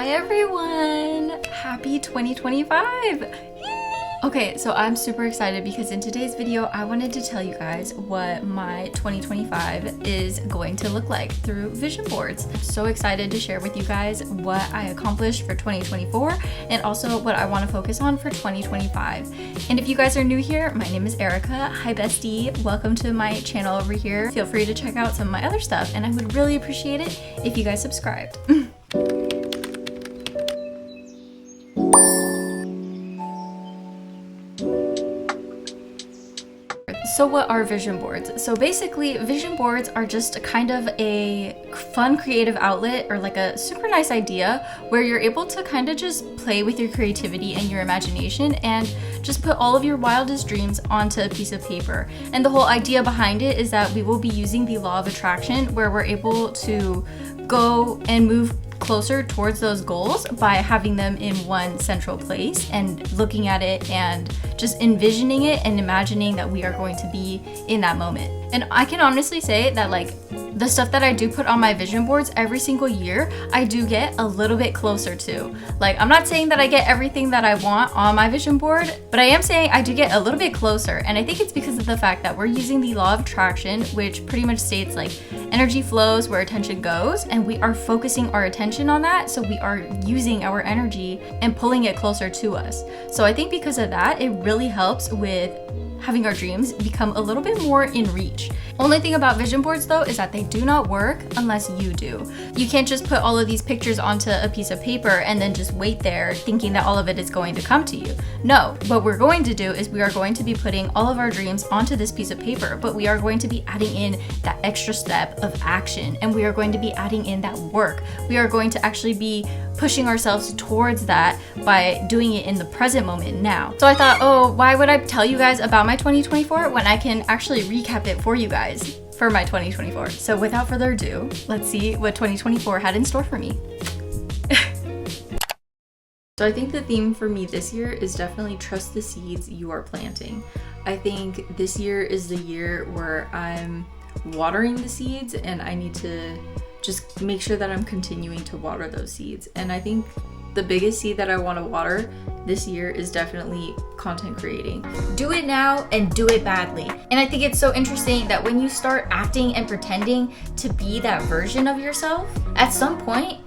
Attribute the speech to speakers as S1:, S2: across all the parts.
S1: everyone! Happy 2025! Yay! Okay, so I'm super excited because in today's video, I wanted to tell you guys what my 2025 is going to look like through vision boards. I'm so excited to share with you guys what I accomplished for 2024 and also what I want to focus on for 2025. And if you guys are new here, my name is Erica. Hi bestie, welcome to my channel over here. Feel free to check out some of my other stuff and I would really appreciate it if you guys subscribed. So what are vision boards? So basically, vision boards are just kind of a fun creative outlet or like a super nice idea where you're able to kind of just play with your creativity and your imagination and just put all of your wildest dreams onto a piece of paper. And the whole idea behind it is that we will be using the law of attraction where we're able to go and move closer towards those goals by having them in one central place and looking at it and just envisioning it and imagining that we are going to be in that moment. And I can honestly say that like the stuff that I do put on my vision boards every single year, I do get a little bit closer to. Like, I'm not saying that I get everything that I want on my vision board, but I am saying I do get a little bit closer. And I think it's because of the fact that we're using the law of attraction, which pretty much states like energy flows where attention goes, and we are focusing our attention on that. So we are using our energy and pulling it closer to us. So I think because of that, it really helps with having our dreams become a little bit more in reach. Only thing about vision boards though is that they do not work unless you do. You can't just put all of these pictures onto a piece of paper and then just wait there thinking that all of it is going to come to you. No, what we're going to do is we are going to be putting all of our dreams onto this piece of paper, but we are going to be adding in that extra step of action and we are going to be adding in that work. We are going to actually be pushing ourselves towards that by doing it in the present moment now. So I thought, oh, why would I tell you guys about my 2024 when I can actually recap it for you guys for my 2024. So without further ado, let's see what 2024 had in store for me. So I think the theme for me this year is definitely trust the seeds you are planting. I think this year is the year where I'm watering the seeds and I need to just make sure that I'm continuing to water those seeds. And I think the biggest seed that I want to water this year is definitely content creating. Do it now and do it badly. And I think it's so interesting that when you start acting and pretending to be that version of yourself, at some point,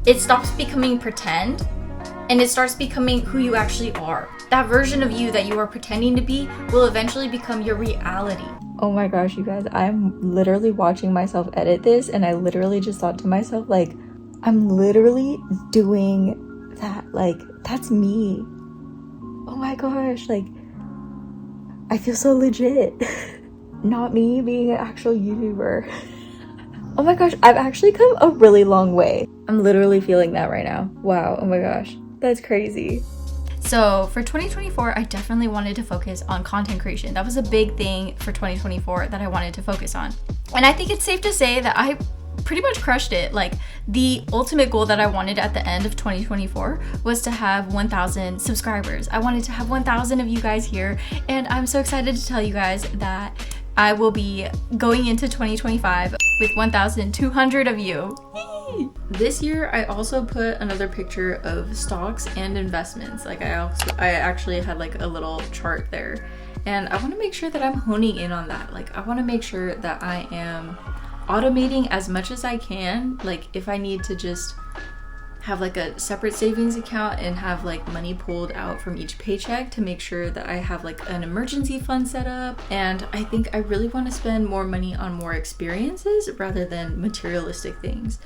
S1: it stops becoming pretend and it starts becoming who you actually are. That version of you that you are pretending to be will eventually become your reality. Oh my gosh, you guys, I'm literally watching myself edit this and I literally just thought to myself, like, I'm literally doing that. Like, that's me. Oh my gosh, like, I feel so legit. Not me being an actual YouTuber. Oh my gosh, I've actually come a really long way. I'm literally feeling that right now. Wow, oh my gosh, that's crazy. So for 2024, I definitely wanted to focus on content creation. That was a big thing for 2024 that I wanted to focus on. And I think it's safe to say that I pretty much crushed it. Like, the ultimate goal that I wanted at the end of 2024 was to have 1,000 subscribers. I wanted to have 1,000 of you guys here, and I'm so excited to tell you guys that I will be going into 2025 with 1,200 of you. Yay! This year, I also put another picture of stocks and investments. Like, I actually had like a little chart there, and I want to make sure that I'm honing in on that. Like, I want to make sure that I am automating as much as I can. Like, if I need to just have like a separate savings account and have like money pulled out from each paycheck to make sure that I have like an emergency fund set up. And I think I really want to spend more money on more experiences rather than materialistic things.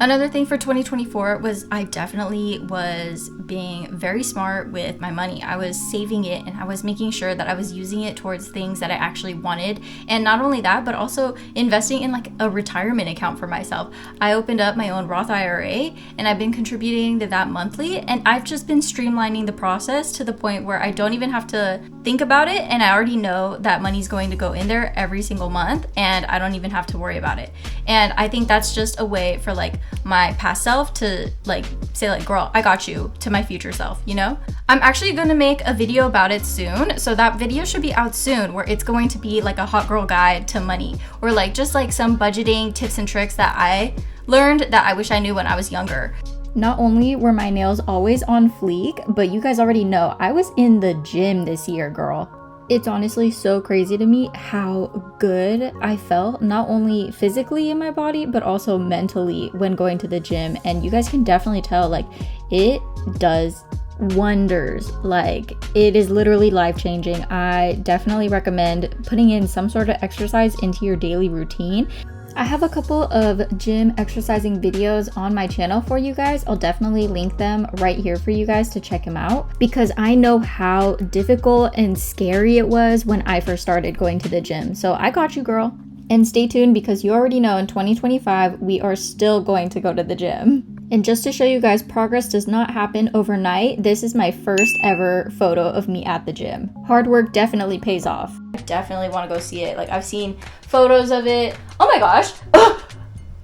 S1: Another thing for 2024 was I definitely was being very smart with my money. I was saving it and I was making sure that I was using it towards things that I actually wanted. And not only that, but also investing in like a retirement account for myself. I opened up my own Roth IRA and I've been contributing to that monthly, and I've just been streamlining the process to the point where I don't even have to think about it, and I already know that money's going to go in there every single month and I don't even have to worry about it. And I think that's just a way for like my past self to like say like, girl, I got you, to my future self, you know? I'm actually gonna make a video about it soon, so that video should be out soon, where it's going to be like a hot girl guide to money, or like just like some budgeting tips and tricks that I learned that I wish I knew when I was younger.
S2: Not only were my nails always on fleek, but you guys already know I was in the gym this year, girl. It's honestly so crazy to me how good I felt, not only physically in my body, but also mentally when going to the gym. And you guys can definitely tell, like, it does wonders. Like, it is literally life-changing. I definitely recommend putting in some sort of exercise into your daily routine. I have a couple of gym exercising videos on my channel for you guys. I'll definitely link them right here for you guys to check them out, because I know how difficult and scary it was when I first started going to the gym. So I got you, girl. And stay tuned, because you already know in 2025, we are still going to go to the gym. And just to show you guys, progress does not happen overnight. This is my first ever photo of me at the gym. Hard work definitely pays off. I definitely want to go see it. Like, I've seen photos of it. Oh my gosh.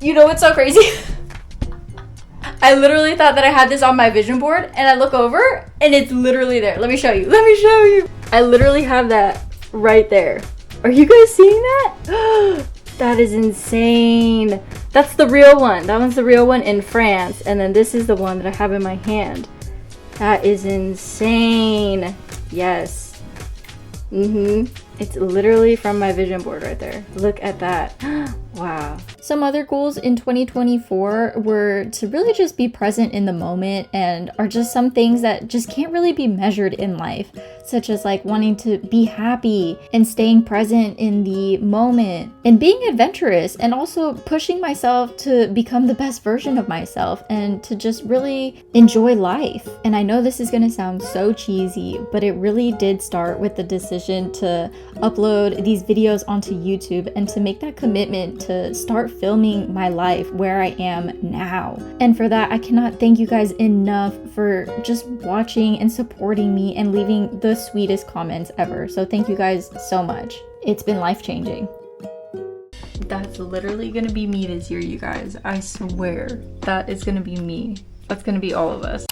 S2: You know what's so crazy? I literally thought that I had this on my vision board, and I look over and it's literally there. Let me show you. Let me show you. I literally have that right there. Are you guys seeing that? That is insane. That's the real one. That one's the real one in France. And then this is the one that I have in my hand. That is insane. Yes. It's literally from my vision board right there. Look at that. Wow. Some other goals in 2024 were to really just be present in the moment, and are just some things that just can't really be measured in life, such as like wanting to be happy and staying present in the moment and being adventurous, and also pushing myself to become the best version of myself and to just really enjoy life. And I know this is going to sound so cheesy, but it really did start with the decision to upload these videos onto YouTube and to make that commitment to start filming my life where I am now. And for that, I cannot thank you guys enough for just watching and supporting me and leaving the sweetest comments ever. So thank you guys so much. It's been life-changing.
S1: That's literally gonna be me this year, you guys. I swear that is gonna be me. That's gonna be all of us.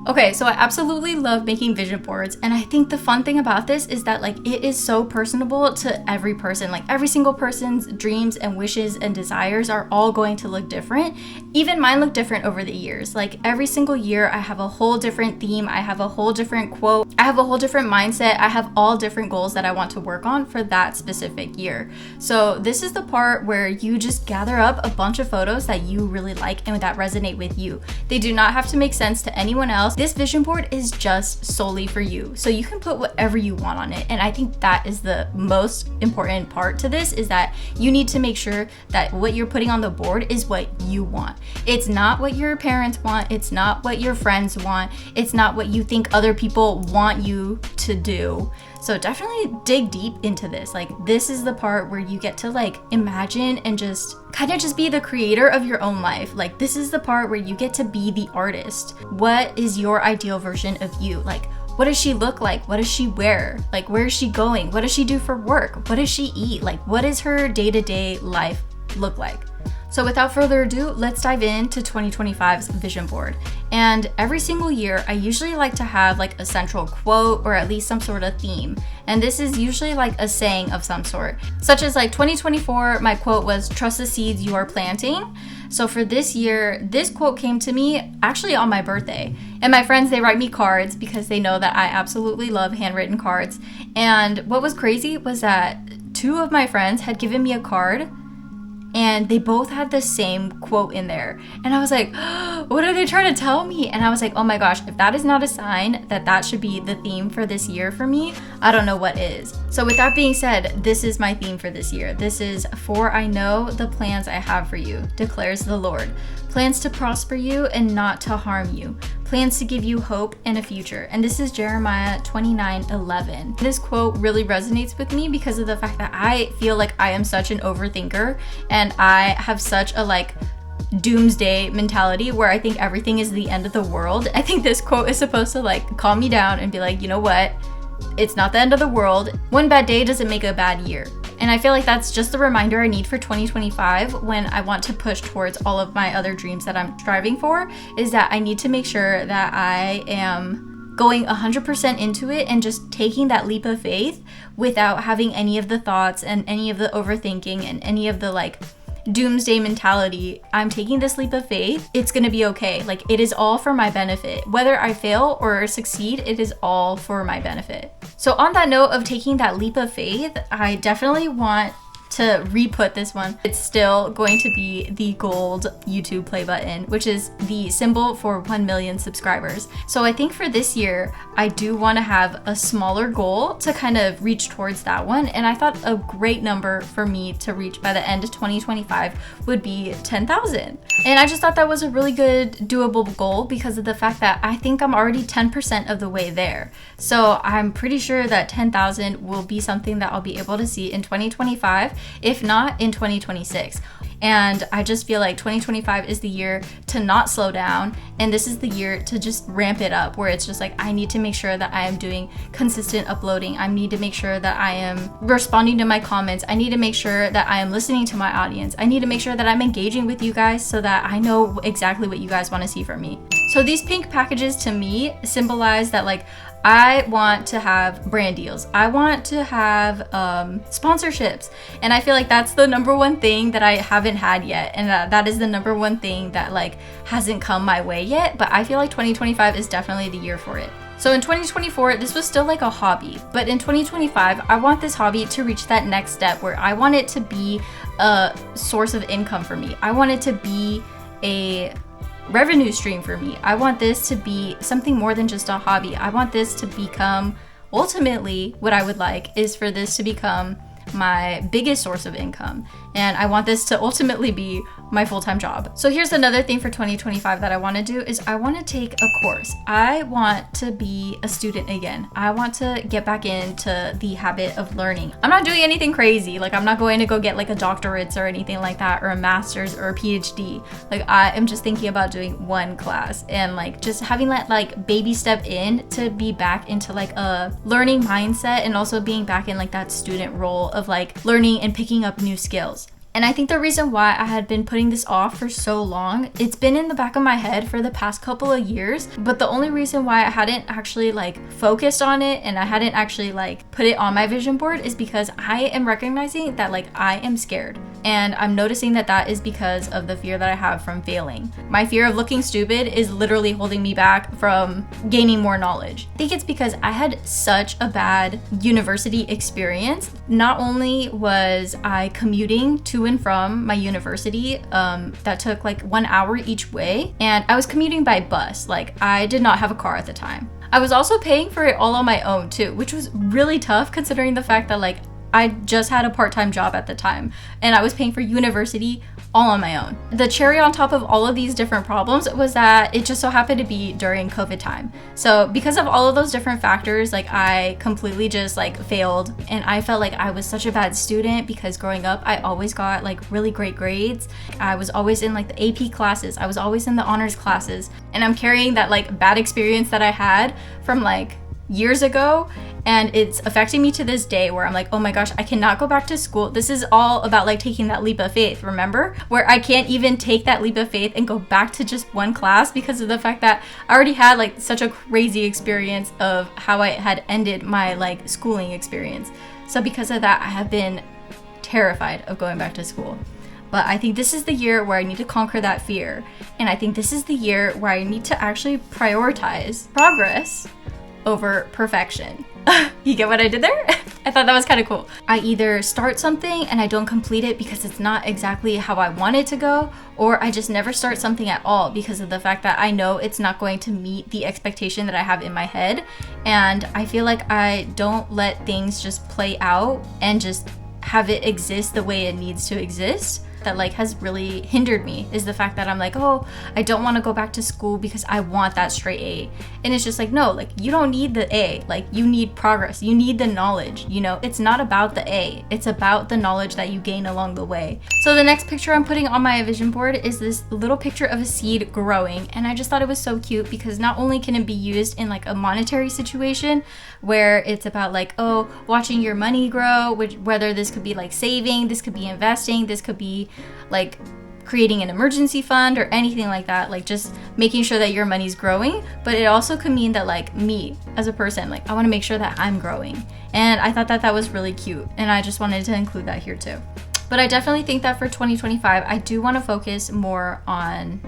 S1: Okay, so I absolutely love making vision boards, and I think the fun thing about this is that, like, it is so personable to every person. Like, every single person's dreams and wishes and desires are all going to look different. Even mine look different over the years. Like, every single year I have a whole different theme, I have a whole different quote, I have a whole different mindset, I have all different goals that I want to work on for that specific year. So this is the part where you just gather up a bunch of photos that you really like and that resonate with you. They do not have to make sense to anyone else. This vision board is just solely for you, so you can put whatever you want on it. And I think that is the most important part to this, is that you need to make sure that what you're putting on the board is what you want. It's not what your parents want, it's not what your friends want, it's not what you think other people want you to do. So definitely dig deep into this. Like, this is the part where you get to, like, imagine and just kind of just be the creator of your own life. Like, this is the part where you get to be the artist. What is your ideal version of you? Like, what does she look like? What does she wear? Like, where is she going? What does she do for work? What does she eat? Like, what does her day-to-day life look like? So without further ado, let's dive into 2025's vision board. And every single year, I usually like to have like a central quote or at least some sort of theme. And this is usually like a saying of some sort, such as like 2024, my quote was, "Trust the seeds you are planting." So for this year, this quote came to me actually on my birthday. And my friends, they write me cards because they know that I absolutely love handwritten cards. And what was crazy was that two of my friends had given me a card, and they both had the same quote in there. And I was like, oh, what are they trying to tell me? And I was like, oh my gosh, if that is not a sign that that should be the theme for this year for me, I don't know what is. So with that being said, this is my theme for this year. This is, "For I know the plans I have for you, declares the Lord. Plans to prosper you and not to harm you. Plans to give you hope and a future." And this is Jeremiah 29:11. This quote really resonates with me because of the fact that I feel like I am such an overthinker, and I have such a like doomsday mentality where I think everything is the end of the world. I think this quote is supposed to like calm me down and be like, you know what? It's not the end of the world. One bad day doesn't make a bad year. And I feel like that's just the reminder I need for 2025 when I want to push towards all of my other dreams that I'm striving for, is that I need to make sure that I am going 100% into it and just taking that leap of faith without having any of the thoughts and any of the overthinking and any of the like doomsday mentality. I'm taking this leap of faith. It's gonna be okay. Like, it is all for my benefit. Whether I fail or succeed, it is all for my benefit. So on that note of taking that leap of faith, I definitely want to re-put this one. It's still going to be the gold YouTube play button, which is the symbol for 1 million subscribers. So I think for this year, I do want to have a smaller goal to kind of reach towards that one. And I thought a great number for me to reach by the end of 2025 would be 10,000. And I just thought that was a really good doable goal because of the fact that I think I'm already 10% of the way there. So I'm pretty sure that 10,000 will be something that I'll be able to see in 2025, if not in 2026. And I just feel like 2025 is the year to not slow down, and this is the year to just ramp it up, where it's just like, I need to make sure that I am doing consistent uploading. I need to make sure that I am responding to my comments. I need to make sure that I am listening to my audience. I need to make sure that I'm engaging with you guys so that I know exactly what you guys want to see from me. So these pink packages to me symbolize that, like, I want to have brand deals. I want to have sponsorships. And I feel like that's the number one thing that I haven't had yet. And that is the number one thing that, like, hasn't come my way yet. But I feel like 2025 is definitely the year for it. So in 2024, this was still like a hobby. But in 2025, I want this hobby to reach that next step where I want it to be a source of income for me. I want it to be a revenue stream for me. I want this to be something more than just a hobby. I want this to become, ultimately, what I would like is for this to become my biggest source of income. And I want this to ultimately be my full-time job. So here's another thing for 2025 that I want to do is I want to take a course. I want to be a student again. I want to get back into the habit of learning. I'm not doing anything crazy. Like, I'm not going to go get like a doctorate or anything like that, or a master's or a PhD. Like, I am just thinking about doing one class and like just having that like baby step in to be back into like a learning mindset, and also being back in like that student role of like learning and picking up new skills. And I think the reason why I had been putting this off for so long, it's been in the back of my head for the past couple of years, but the only reason why I hadn't actually like focused on it and I hadn't actually like put it on my vision board is because I am recognizing that like I am scared. And I'm noticing that that is because of the fear that I have from failing. My fear of looking stupid is literally holding me back from gaining more knowledge. I think it's because I had such a bad university experience. Not only was I commuting to and from my university that took like 1 hour each way, and I was commuting by bus. Like, I did not have a car at the time. I was also paying for it all on my own too, which was really tough considering the fact that like I just had a part-time job at the time and I was paying for university all on my own. The cherry on top of all of these different problems was that it just so happened to be during COVID time. So because of all of those different factors, like I completely just like failed, and I felt like I was such a bad student because growing up I always got like really great grades. I was always in like the AP classes. I was always in the honors classes, and I'm carrying that like bad experience that I had from like years ago, and it's affecting me to this day where I'm like, oh my gosh, I cannot go back to school. This is all about like taking that leap of faith, remember? Where I can't even take that leap of faith and go back to just one class because of the fact that I already had like such a crazy experience of how I had ended my like schooling experience. So because of that, I have been terrified of going back to school. But I think this is the year where I need to conquer that fear. And I think this is the year where I need to actually prioritize progress over perfection. You get what I did there? I thought that was kind of cool. I either start something and I don't complete it because it's not exactly how I want it to go, or I just never start something at all because of the fact that I know it's not going to meet the expectation that I have in my head. And I feel like I don't let things just play out and just have it exist the way it needs to exist. That like has really hindered me is the fact that I'm like, oh, I don't want to go back to school because I want that straight A. And it's just like, no, like you don't need the A, like you need progress, you need the knowledge, you know. It's not about the A, it's about the knowledge that you gain along the way. So the next picture I'm putting on my vision board is this little picture of a seed growing, and I just thought it was so cute because not only can it be used in like a monetary situation where it's about like, oh, watching your money grow, which whether this could be like saving, this could be investing, this could be like creating an emergency fund or anything like that, like just making sure that your money's growing. But it also could mean that like me as a person, like I want to make sure that I'm growing. And I thought that that was really cute, and I just wanted to include that here too. But I definitely think that for 2025, I do want to focus more on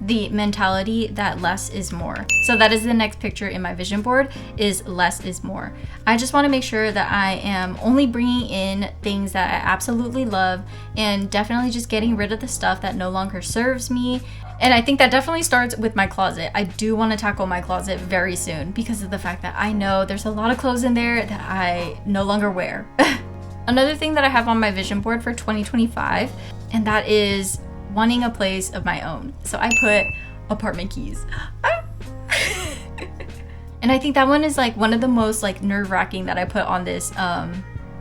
S1: the mentality that less is more. So that is the next picture in my vision board, is less is more. I just want to make sure that I am only bringing in things that I absolutely love, and definitely just getting rid of the stuff that no longer serves me. And I think that definitely starts with my closet. I do want to tackle my closet very soon because of the fact that I know there's a lot of clothes in there that I no longer wear. Another thing that I have on my vision board for 2025, and that is wanting a place of my own. So I put apartment keys. And I think that one is like one of the most like nerve-wracking that I put on this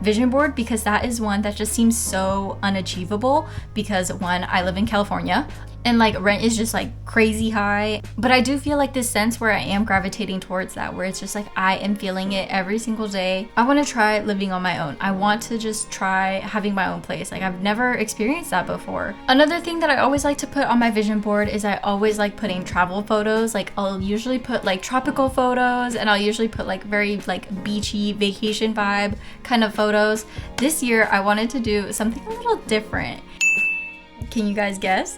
S1: vision board, because that is one that just seems so unachievable, because one, I live in California and like rent is just like crazy high. But I do feel like this sense where I am gravitating towards that, where it's just like I am feeling it every single day. I want to try living on my own. I want to just try having my own place. Like I've never experienced that before. Another thing that I always like to put on my vision board is I always like putting travel photos. Like I'll usually put like tropical photos, and I'll usually put like very like beachy vacation vibe kind of photos. This year I wanted to do something a little different. Can you guys guess?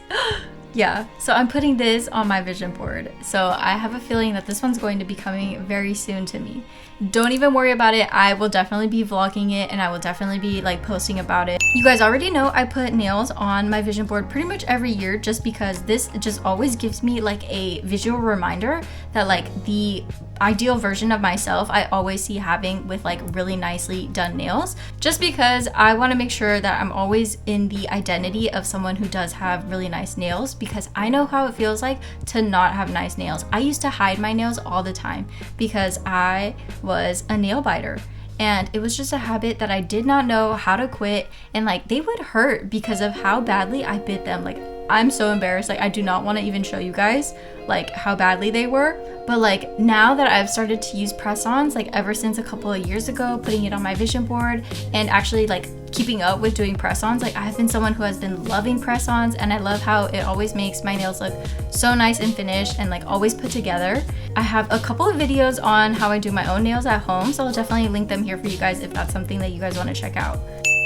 S1: Yeah, so I'm putting this on my vision board. So I have a feeling that this one's going to be coming very soon to me. Don't even worry about it. I will definitely be vlogging it, and I will definitely be like posting about it. You guys already know I put nails on my vision board pretty much every year, just because this just always gives me like a visual reminder that like the ideal version of myself I always see having with like really nicely done nails, just because I want to make sure that I'm always in the identity of someone who does have really nice nails, because I know how it feels like to not have nice nails. I used to hide my nails all the time because I was a nail biter, and it was just a habit that I did not know how to quit, and like they would hurt because of how badly I bit them. Like I'm so embarrassed. Like I do not want to even show you guys like how badly they were. But like now that I've started to use press-ons, like ever since a couple of years ago, putting it on my vision board and actually like keeping up with doing press-ons, like I've been someone who has been loving press-ons, and I love how it always makes my nails look so nice and finished and like always put together. I have a couple of videos on how I do my own nails at home, so I'll definitely link them here for you guys if that's something that you guys want to check out.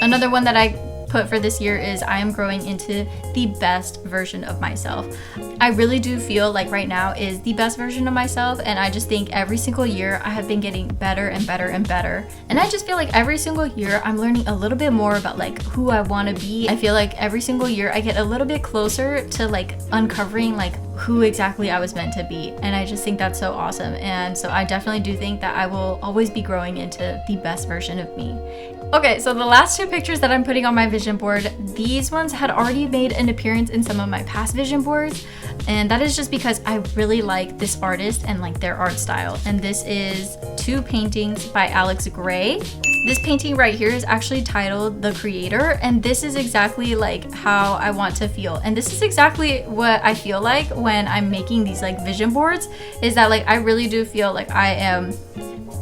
S1: Another one that I put for this year is I am growing into the best version of myself. I really do feel like right now is the best version of myself, and I just think every single year I have been getting better and better and better. And I just feel like every single year I'm learning a little bit more about like who I want to be. I feel like every single year I get a little bit closer to like uncovering like who exactly I was meant to be, and I just think that's so awesome. And so I definitely do think that I will always be growing into the best version of me. Okay, so the last two pictures that I'm putting on my vision board, these ones had already made an appearance in some of my past vision boards, and that is just because I really like this artist and like their art style. And this is two paintings by Alex Grey. This painting right here is actually titled The Creator, and this is exactly like how I want to feel. And this is exactly what I feel like when I'm making these like vision boards, is that like I really do feel like I am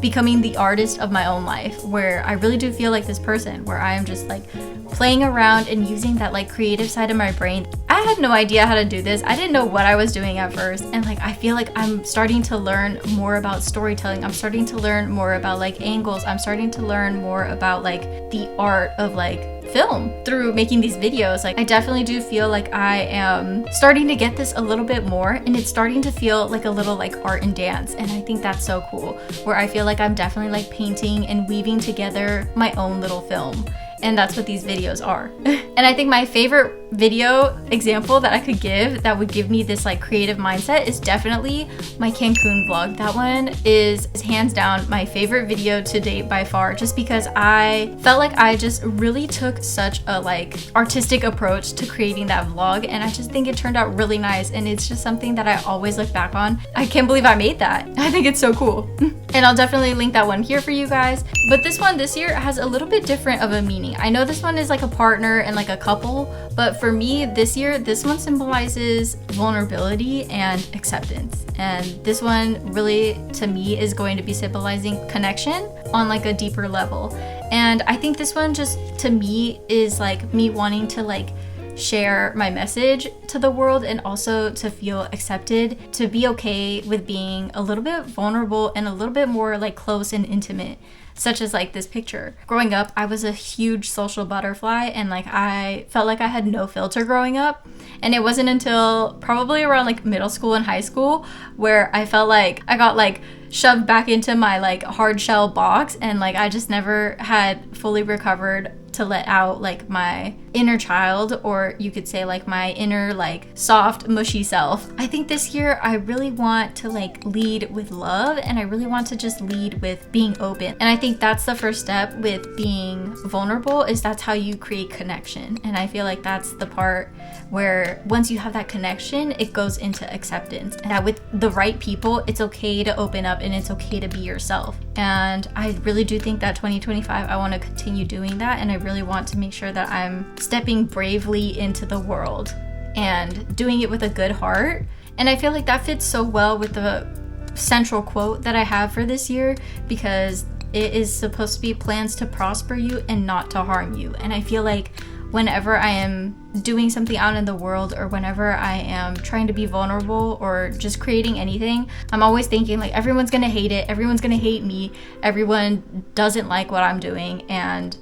S1: becoming the artist of my own life, where I really do feel like this person, where I am just like playing around and using that like creative side of my brain. I had no idea how to do this. I didn't know what I was doing at first, and like I feel like I'm starting to learn more about storytelling. I'm starting to learn more about like angles. I'm starting to learn more about like the art of like film through making these videos. Like I definitely do feel like I am starting to get this a little bit more, and it's starting to feel like a little like art and dance, and I think that's so cool, where I feel like I'm definitely like painting and weaving together my own little film. And that's what these videos are. And I think my favorite video example that I could give that would give me this like creative mindset is definitely my Cancun vlog. That one is hands down my favorite video to date by far, just because I felt like I just really took such a like artistic approach to creating that vlog, and I just think it turned out really nice, and it's just something that I always look back on. I can't believe I made that. I think it's so cool. And I'll definitely link that one here for you guys. But this one this year has a little bit different of a meaning. I know this one is like a partner and like a couple, but for me this year, this one symbolizes vulnerability and acceptance. And this one really, to me, is going to be symbolizing connection on like a deeper level. And I think this one just, to me, is like me wanting to like share my message to the world and also to feel accepted, to be okay with being a little bit vulnerable and a little bit more like close and intimate, such as like this picture. Growing up, I was a huge social butterfly and like I felt like I had no filter growing up. And it wasn't until probably around like middle school and high school where I felt like I got like shoved back into my like hard shell box, and like I just never had fully recovered to let out like my inner child, or you could say like my inner like soft mushy self. I think this year I really want to like lead with love, and I really want to just lead with being open. And I think that's the first step with being vulnerable, is that's how you create connection. And I feel like that's the part where once you have that connection, it goes into acceptance, and that with the right people, it's okay to open up and it's okay to be yourself. And I really do think that 2025, I want to continue doing that, and I really want to make sure that I'm stepping bravely into the world and doing it with a good heart. And I feel like that fits so well with the central quote that I have for this year, because it is supposed to be plans to prosper you and not to harm you. And I feel like whenever I am doing something out in the world, or whenever I am trying to be vulnerable or just creating anything, I'm always thinking like everyone's gonna hate it, everyone's gonna hate me, everyone doesn't like what I'm doing. And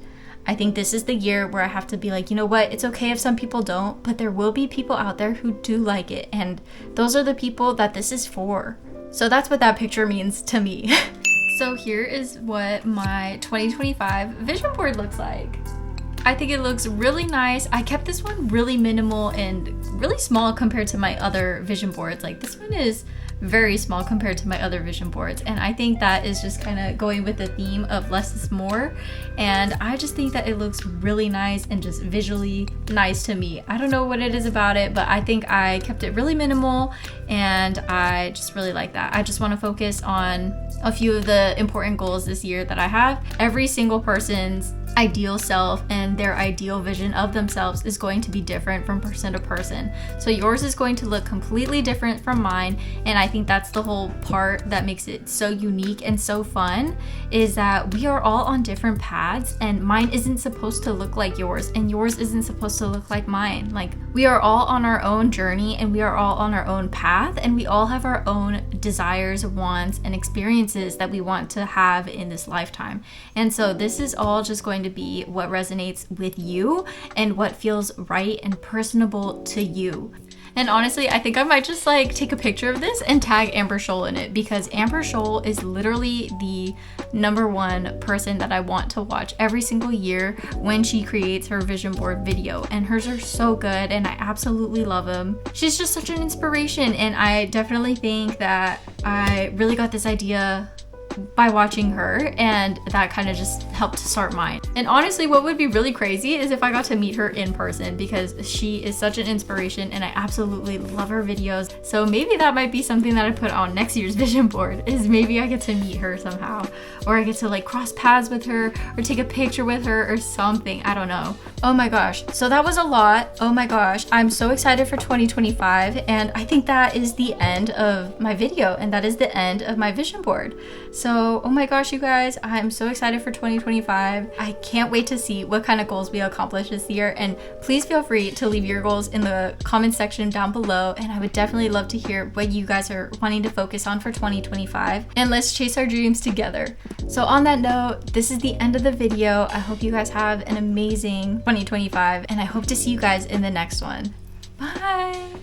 S1: I think this is the year where I have to be like, you know what, it's okay if some people don't, but there will be people out there who do like it, and those are the people that this is for. So that's what that picture means to me. So here is what my 2025 vision board looks like. I think it looks really nice. I kept this one really minimal and really small compared to my other vision boards. Like this one is very small compared to my other vision boards, and I think that is just kind of going with the theme of less is more. And I just think that it looks really nice and just visually nice to me. I don't know what it is about it, but I think I kept it really minimal, and I just really like that. I just want to focus on a few of the important goals this year that I have. Every single person's ideal self and their ideal vision of themselves is going to be different from person to person. So yours is going to look completely different from mine, and I think that's the whole part that makes it so unique and so fun, is that we are all on different paths, and mine isn't supposed to look like yours, and yours isn't supposed to look like mine. Like we are all on our own journey, and we are all on our own path, and we all have our own desires, wants, and experiences that we want to have in this lifetime. And so this is all just going to be what resonates with you and what feels right and personable to you. And honestly, I think I might just like take a picture of this and tag Amber Scholl in it, because Amber Scholl is literally the #1 person that I want to watch every single year when she creates her vision board video. And hers are so good, and I absolutely love them. She's just such an inspiration, and I definitely think that I really got this idea by watching her, and that kind of just helped to start mine. And honestly, what would be really crazy is if I got to meet her in person, because she is such an inspiration and I absolutely love her videos. So maybe that might be something that I put on next year's vision board, is maybe I get to meet her somehow, or I get to like cross paths with her or take a picture with her or something. I don't know. Oh my gosh, so that was a lot. Oh my gosh, I'm so excited for 2025, and I think that is the end of my video, and that is the end of my vision board. So, oh my gosh, you guys, I'm so excited for 2025. I can't wait to see what kind of goals we accomplish this year. And please feel free to leave your goals in the comment section down below. And I would definitely love to hear what you guys are wanting to focus on for 2025. And let's chase our dreams together. So on that note, this is the end of the video. I hope you guys have an amazing 2025, and I hope to see you guys in the next one. Bye!